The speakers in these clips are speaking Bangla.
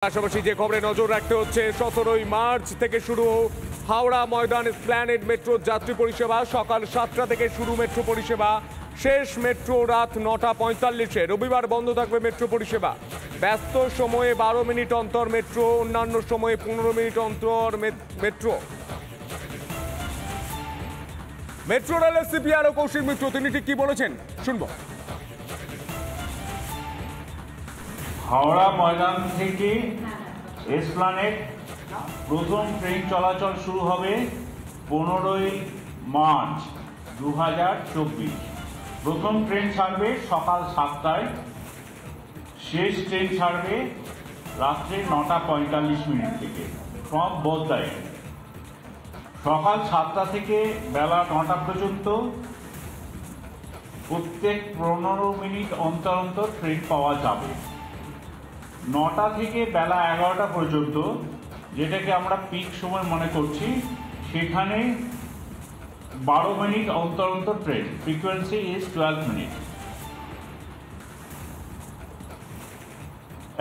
পাশাপাশি যে খবরে নজর রাখতে হচ্ছে 17ই মার্চ থেকে শুরু হাওড়া ময়দান এসপ্ল্যানেড মেট্রো যাত্রী পরিষেবা। সকাল 7টা থেকে শুরু মেট্রো পরিষেবা, শেষ মেট্রো রাত 9:45-এ। রবিবার বন্ধ থাকবে মেট্রো পরিষেবা। ব্যস্ত সময়ে 12 মিনিট অন্তর মেট্রো, অন্যান্য সময়ে 15 মিনিট অন্তর মেট্রো। মেট্রো রেলের সিপিআর ও কৌশিক মিত্র তিনি ঠিক কি বলেছেন শুনবো। হাওড়া ময়দান থেকে এসপ্ল্যানেড প্রথম ট্রেন চলাচল শুরু হবে 15ই মার্চ 2024। প্রথম ট্রেন ছাড়বে সকাল 7টায়, শেষ ট্রেন ছাড়বে রাত্রে 9:45 থেকে ফ্রম বোলদায়। সকাল 7টা থেকে বেলা 9টা পর্যন্ত প্রত্যেক 15 মিনিট অন্তর অন্তর ট্রেন পাওয়া যাবে। 9টা থেকে বেলা 11টা পর্যন্ত, যেটাকে আমরা পিক সময় মনে করছি, সেখানে 12 মিনিট অন্তর অন্তর ট্রেন। Frequency is 12 minute.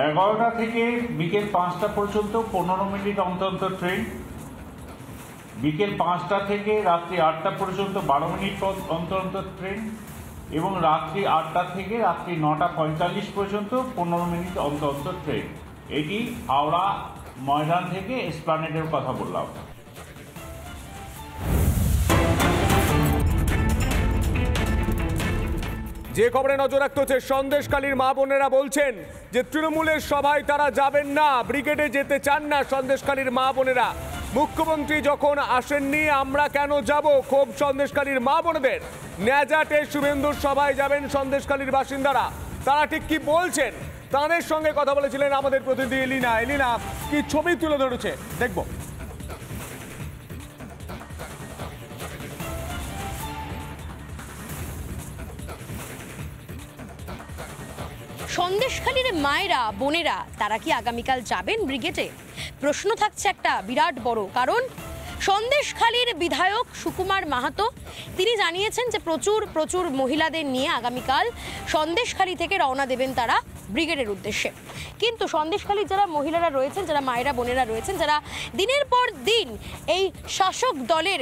11টা থেকে বিকেল 5টা পর্যন্ত 15 মিনিট অন্তর অন্তর ট্রেন। বিকেল 5টা থেকে রাত্রি 8টা পর্যন্ত 12 মিনিট অন্তর অন্তর ট্রেন, এবং রাত্রি 8টা থেকে রাত্রি 9:45 পর্যন্ত 15 মিনিট অন্তর অন্তর ট্রেন। এটি হাওড়া ময়দান থেকে এসপ্ল্যানেডের কথা বললাম। যে খবরে নজর রাখতে হচ্ছে, সন্দেশখালীর মা বোনেরা বলছেন যে তৃণমূলের সভায় তারা যাবেন না, ব্রিগেডে যেতে চান না সন্দেশখালীর মা বোনেরা। মুখ্যমন্ত্রী যখন আসেননি আমরা কেন যাব? ক্ষোভ সন্দেশখালীর মা বোনেদের। ন্যাজাটে শুভেন্দুর সভায় যাবেন সন্দেশখালীর বাসিন্দারা। তারা ঠিক কি বলছেন তাদের সঙ্গে কথা বলেছিলেন আমাদের প্রতিনিধি এলিনা। এলিনা কি ছবি তুলে ধরেছে দেখবো। সন্দেশখালীর মায়েরা বোনেরা তারা কি আগামীকাল যাবেন ব্রিগেডে? প্রশ্ন থাকছে একটা বিরাট বড়, কারণ সন্দেশখালীর বিধায়ক সুকুমার মাহাতো তিনি জানিয়েছেন যে প্রচুর মহিলাদের নিয়ে আগামীকাল সন্দেশখালী থেকে রওনা দেবেন তারা ব্রিগেডের উদ্দেশ্যে। কিন্তু সন্দেশখালীর যারা মহিলারা রয়েছেন, যারা মায়েরা বোনেরা রয়েছেন, যারা দিনের পর দিন এই শাসক দলের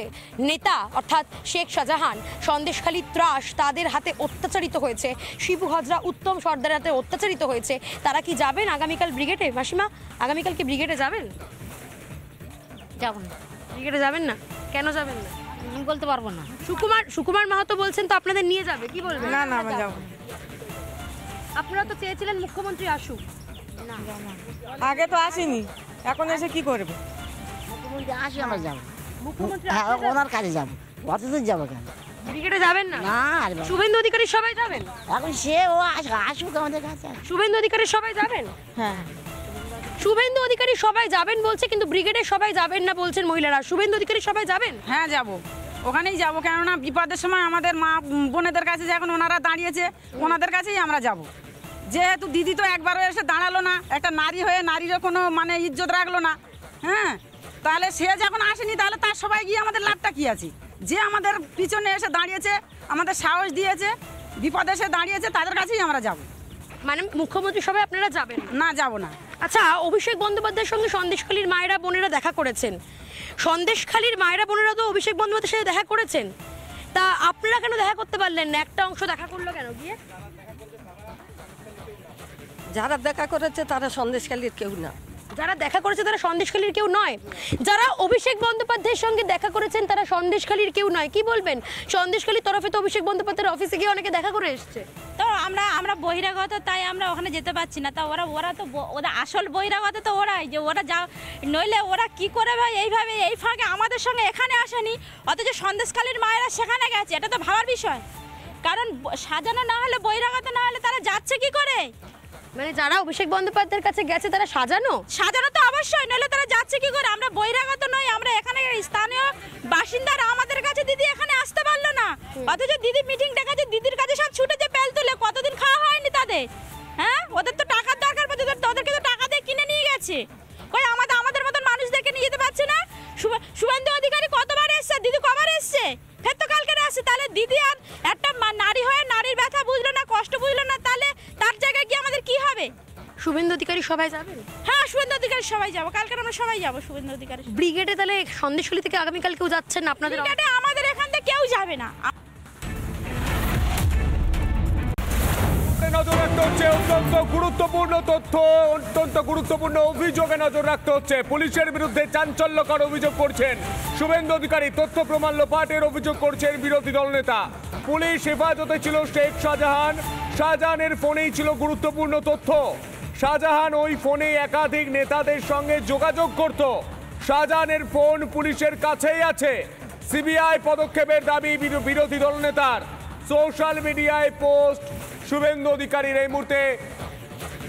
নেতা অর্থাৎ শেখ শাহজাহান, সন্দেশখালী ত্রাস তাদের হাতে অত্যাচারিত হয়েছে, শিবু হাজরা উত্তম সর্দারের হাতে অত্যাচারিত হয়েছে, তারা কি যাবেন আগামীকাল ব্রিগেডে? মাসিমা, আগামীকাল কি ব্রিগেডে যাবেন? যাবো না। ব্রিগেডে যাবেন না? কেন যাবেন না আমি বলতে পারবো না। সুকুমার মাহাতো বলছেন তো আপনাদের নিয়ে যাবে, কি বলবেন? না আমরা যাবো। আপনারা তো চেয়েছিলেন মুখ্যমন্ত্রী আসুক। আগে তো আসেনি, এখন এসে কি করবে? মুখ্যমন্ত্রী আসি আমরা যাবো। মুখ্যমন্ত্রী হ্যাঁ, ওনার কাছে যাবো। অত দূর যাবো কেন? ব্রিগেডে যাবেন না? না আর বাবা। শুভেন্দু অধিকারী সবাই যাবেন? এখন সে ও আসুক আমাদের কাছে। শুভেন্দু অধিকারী সবাই যাবেন? হ্যাঁ, শুভেন্দু অধিকারী সবাই যাবেন বলছে, কিন্তু ব্রিগেডে সবাই যাবেন না বলছেন মহিলারা। শুভেন্দু অধিকারী সবাই যাবেন? হ্যাঁ যাবো, ওখানেই যাবো। কেননা বিপদের সময় আমাদের মা বোনেদের কাছে যখন ওনারা দাঁড়িয়েছে, ওনাদের কাছেই আমরা যাব। যেহেতু দিদি তো একবারও এসে দাঁড়ালো না, একটা নারী হয়ে নারীরও কোনো ইজ্জত রাখলো না। হ্যাঁ, তাহলে সে যখন আসেনি, তাহলে তার সবাই গিয়ে আমাদের লাভটা কি আছে? যে আমাদের পিছনে এসে দাঁড়িয়েছে, আমাদের সাহস দিয়েছে, বিপদে এসে দাঁড়িয়েছে, তাদের কাছেই আমরা যাব। মানে মুখ্যমন্ত্রী সবাই আপনারা যাবেন না? যাব না। আচ্ছা, অভিষেক বন্দ্যোপাধ্যায়ের সঙ্গে সন্দেশখালীর মায়েরা বোনেরা দেখা করেছেন। সন্দেশখালীর মায়েরা বোনেরা তো অভিষেক বন্দ্যোপাধ্যায়ের সাথে দেখা করেছেন, তা আপনারা কেন দেখা করতে পারলেন না? একটা অংশ দেখা করলো কেন গিয়ে? যারা দেখা করেছে তারা সন্দেশখালীর কেউ না। যারা দেখা করেছে তারা সন্দেশখালীর কেউ নয়? যারা অভিষেক বন্দ্যোপাধ্যায়ের সঙ্গে দেখা করেছেন তারা সন্দেশখালীর কেউ নয়? কি বলবেন? সন্দেশখালীর তরফে তো অভিষেক বন্দ্যোপাধ্যায়ের অফিসে গিয়ে অনেকে দেখা করে এসছে। তো আমরা বহিরাগত, তাই আমরা ওখানে যেতে পারছি না। তা ওরা তো ওদের আসল বহিরাগত তো ওরাই, যে ওরা যা নইলে ওরা কি করে ভাই এইভাবে এই ফাঁকে আমাদের সঙ্গে এখানে আসেনি, অথচ সন্দেশখালীর মায়েরা সেখানে গেছে। এটা তো ভাবার বিষয়, কারণ সাজানো না হলে, বহিরাগত না হলে তারা যাচ্ছে কি করে? মানে যারা অভিষেক বন্দ্যোপাধ্যায়ের কাছে গেছে তারা সাজানো তো অবশ্যই, নইলে তারা যাচ্ছে কি করে? আমরা বহিরাগত নই, আমরা এখানে স্থানীয় বাসিন্দারা। আমাদের কাছে দিদি এখানে আসতে পারলো না, অথচ দিদি মিটিং ডেকেছে, দিদির কাছে সব ছুটেছে বেল তুলে। কতদিন খাওয়া হয়নি তাদের? হ্যাঁ, ওদের তো টাকার দরকার, ওদেরকে তো টাকা দিয়ে কিনে নিয়ে গেছে। কই আমাদের মতন মানুষদেরকে নিয়ে যেতে পারছে না? শুভেন্দু অধিকারী কতবার এসছে, দিদি কবার এসছে? ফের তো কালকে আসছে। তাহলে দিদি আর একটা নারী হয়ে নারীর ব্যথা বুঝলো না, কষ্ট বুঝলো না, তাহলে তার জায়গায় কি আমাদের কি হবে? শুভেন্দু অধিকারী সবাই যাবেন? হ্যাঁ, শুভেন্দু অধিকারী সবাই যাবো, কালকে আমরা সবাই যাবো শুভেন্দু অধিকারী। ব্রিগেডে তাহলে সন্দেশখালী থেকে আগামীকাল কেউ যাচ্ছেন না আপনাদের? ব্রিগেডে আমাদের এখান থেকে কেউ যাবে না। নজর রাখতে হচ্ছে অত্যন্ত গুরুত্বপূর্ণ তথ্য, অত্যন্ত গুরুত্বপূর্ণ অভিযোগে নজর রাখতে হচ্ছে। পুলিশের বিরুদ্ধে চাঞ্চল্যকর অভিযোগ করছেন শুভেন্দু অধিকারী, তথ্য প্রমাণ লোপাটের অভিযোগ করছেন বিরোধী দলনেতা। পুলিশ হেফাজতে ছিল শেখ শাহজাহান, শাহজাহানের ফোনেই ছিল গুরুত্বপূর্ণ তথ্য। শাহজাহান ওই ফোনে একাধিক নেতাদের সঙ্গে যোগাযোগ করত। শাহজাহানের ফোন পুলিশের কাছেই আছে। সিবিআই পদক্ষেপের দাবি বিরোধী দলনেতার। সোশ্যাল মিডিয়ায় পোস্ট শুভেন্দু অধিকারীর, এই মুহূর্তে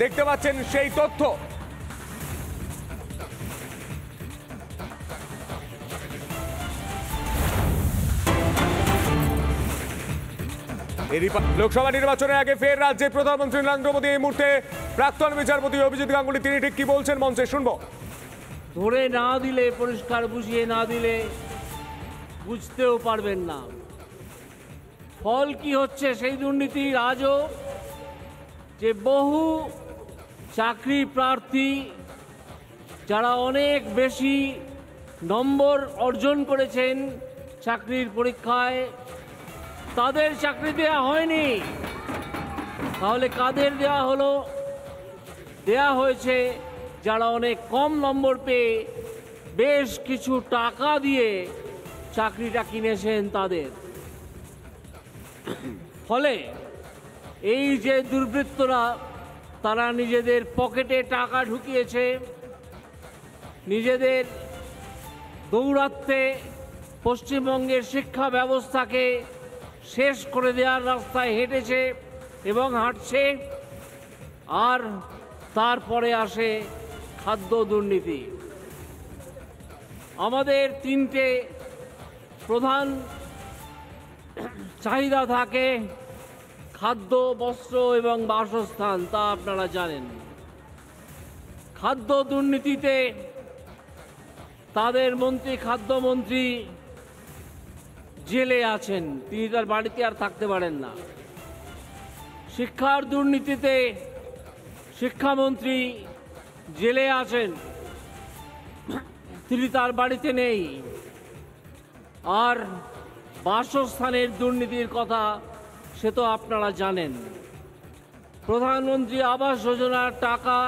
দেখতে পাচ্ছেন সেই তথ্য। লোকসভা নির্বাচনের আগে ফের রাজ্যে প্রধানমন্ত্রী নরেন্দ্র মোদী, এই মুহূর্তে প্রাক্তন বিচারপতি অভিজিৎ গাঙ্গুলি, তিনি ঠিক কি বলছেন মঞ্চে শুনবো। ধরে না দিলে, পরিষ্কার বুঝিয়ে না দিলে বুঝতেও পারবেন না ফল কি হচ্ছে সেই দুর্নীতির। আজও যে বহু চাকরি প্রার্থী যারা অনেক বেশি নম্বর অর্জন করেছেন চাকরির পরীক্ষায়, তাদের চাকরি দেওয়া হয়নি। তাহলে কাদের দেওয়া হলো? দেওয়া হয়েছে যারা অনেক কম নম্বর পেয়ে বেশ কিছু টাকা দিয়ে চাকরিটা কিনেছেন তাদের। ফলে এই যে দুর্বৃত্তরা, তারা নিজেদের পকেটে টাকা ঢুকিয়েছে, নিজেদের দৌরাত্মে পশ্চিমবঙ্গের শিক্ষা ব্যবস্থাকে শেষ করে দেওয়ার রাস্তায় হেঁটেছে এবং হাঁটছে। আর তারপরে আসে খাদ্য দুর্নীতি। আমাদের তিনটে প্রধান চাহিদা থাকে: খাদ্য, বস্ত্র এবং বাসস্থান, তা আপনারা জানেন। খাদ্য দুর্নীতিতে তাদের মন্ত্রী, খাদ্যমন্ত্রী জেলে আছেন, তিনি তার বাড়িতে আর থাকতে পারেন না। শিক্ষার দুর্নীতিতে শিক্ষামন্ত্রী জেলে আছেন, তিনি তার বাড়িতে নেই। আর বাসস্থানের দুর্নীতির কথা সে তো আপনারা জানেন। প্রধানমন্ত্রী আবাস যোজনার টাকা